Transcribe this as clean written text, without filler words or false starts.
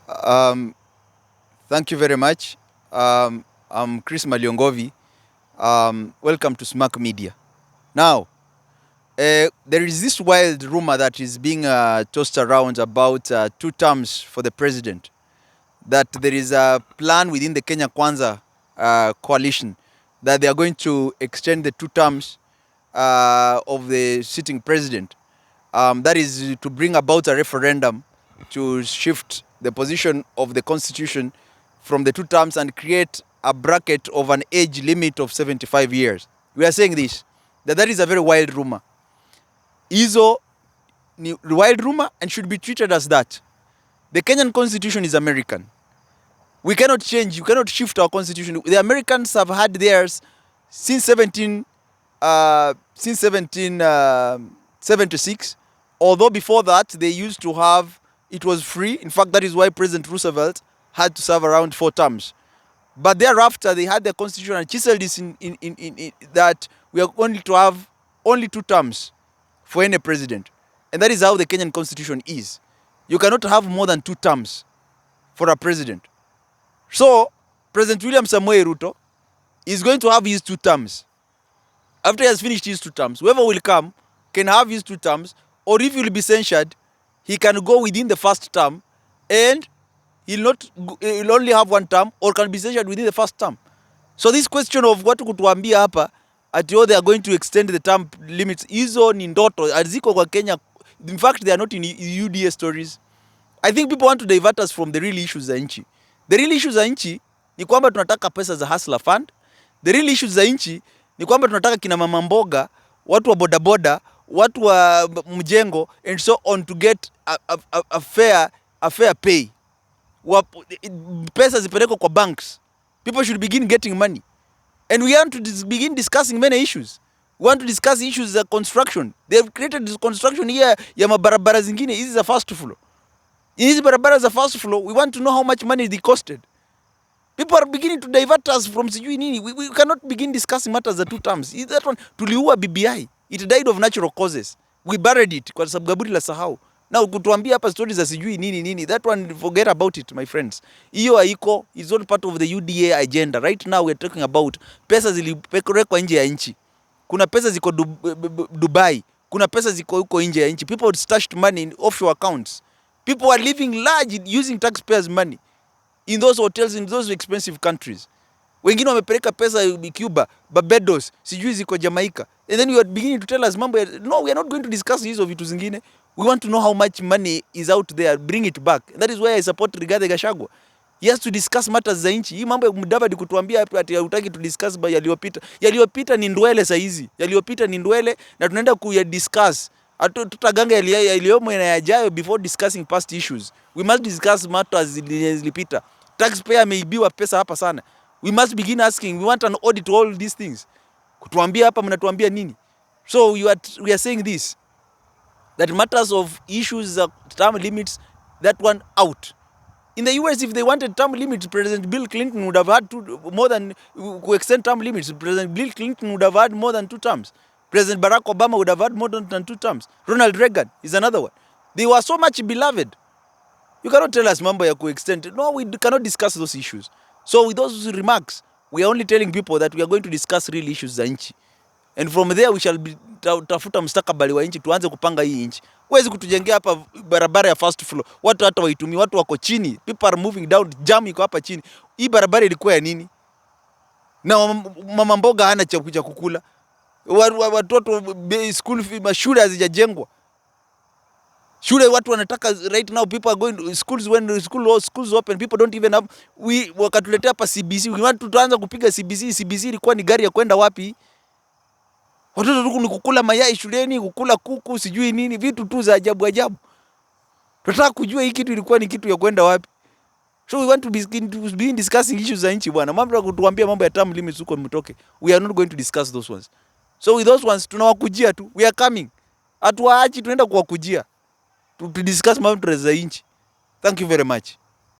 Um, Thank you very much. I'm Chris Maliongovi. Welcome to Smack Media. Now, there is this wild rumor that is being tossed around about 2 terms for the president. That there is a plan within the Kenya Kwanza coalition that they are going to extend the 2 terms of the sitting president. That is to bring about a referendum to shift the position of the constitution from the 2 terms and create a bracket of an age limit of 75 years. We are saying this, that is a very wild rumor. Hizo ni wild rumor and should be treated as that. The Kenyan constitution is American. We cannot change, you cannot shift our constitution. The Americans have had theirs since 1776. Although before that, they used to have, it was free. In fact, that is why President Roosevelt had to serve around 4 terms. But thereafter, they had their constitution and chiseled this in that we are going to have only 2 terms for any president. And that is how the Kenyan constitution is. You cannot have more than 2 terms for a president. So, President William Samoei Ruto is going to have his 2 terms. After he has finished his 2 terms, whoever will come can have his 2 terms, or if he will be censured, he can go within the first term and he'll only have 1 term, or can be censured within the first term. So this question of what kutuambia hapa ati they are going to extend the term limits, hizo ni ndoto aziko kwa Kenya. In fact, they are not in UDA stories. I think people want to divert us from the real issues za nchi. The real issues za nchi ni kwamba tunataka pesa za hustler fund. The real issues za nchi ni kwamba tunataka kina mama mboga, watu wa bodaboda, watu wa mjengo and so on to get a fair pay. Pesa zipelekwe kwa banks. People should begin getting money. And we want to begin discussing many issues. We want to discuss issues of construction. They have created this construction here ya mabarabara zingine. Hizi za first floor. Hizi barabara za first floor, we want to know how much money they costed. People are beginning to divert us from sijui nini. We cannot begin discussing matters za 2 terms. That one, tuliua BBI. It died of natural causes. We buried it kwa sababu gaburi la sahau. Now kutuambia hapa stories za sijui nini. That one, forget about it, my friends. Hiyo haiko, is not part of the UDA agenda. Right now we're talking about pesa zilipelekwa nje ya nchi. Kuna pesa ziko Dubai. Kuna pesa ziko huko nje ya nchi. People stashed money in offshore accounts. People are living large using taxpayers' money in those hotels, in those expensive countries. Wengine wamepeleka pesa Cuba, Barbados, sijui ziko Jamaica. And then you are beginning to tell us mambo. No, we are not going to discuss hizo vitu zingine. We want to know how much money is out there, bring it back. And that is why I support Rigathi Gachagua. He has to discuss matters za nchi. Hii mambo ya Mudavadi kutuambia ati hutaki to discuss by yaliyopita. Yaliyopita ni ndwele saa hizi. Yaliyopita ni ndwele na tunaenda kuyadiscuss. Tutaganga yaliyomo na yajayo before discussing past issues. We must discuss matters zilipita. Taxpayer ameibiwa pesa hapa sana. We must begin asking, we want an audit to all these things. Kutuambia hapa mnatuambia nini? So we are saying this, that matters of issues, term limits, that one out. In the US, if they wanted term limits, President Bill Clinton would have had to extend term limits. President Bill Clinton would have had more than 2 terms. President Barack Obama would have had more than 2 terms. Ronald Reagan is another one. They were so much beloved. You cannot tell us mambo ya extend. No, we cannot discuss those issues. So with those remarks, we are only telling people that we are going to discuss real issues za nchi. And from there we shall be tafuta mustakabali wa nchi, tuanze kupanga hii nchi. Huwezi kutujengea hapa barabara ya first floor. Watu hata waitumii, watu wako chini. People are moving down, jam iko hapa chini. Hii barabara ilikuwa ya nini? Na mama mboga hana cha kukula. Watoto school fee, mashule hazijajengwa. Shule watu wanataka right now, people are going to schools, when schools open, people don't even have, wakatuletea hapa CBC. We want tuanza kupiga CBC. CBC ilikuwa ni gari ya kwenda wapi? Watoto tuku ni kukula mayai shuleni, kukula kuku, sijui nini, vitu tu za ajabu. Tunataka kujua hii kitu ilikuwa ni kitu ya kwenda wapi. So we want to be discussing issues za nchi bwana. Mambo ya kutuambia mambo ya term limits huko mtoke. We are not going to discuss those ones. So with those ones tunawakujia tu. We are coming. Hatuwaachi, tunaenda kuwakujia. To discuss mambo za nchi. Thank you very much.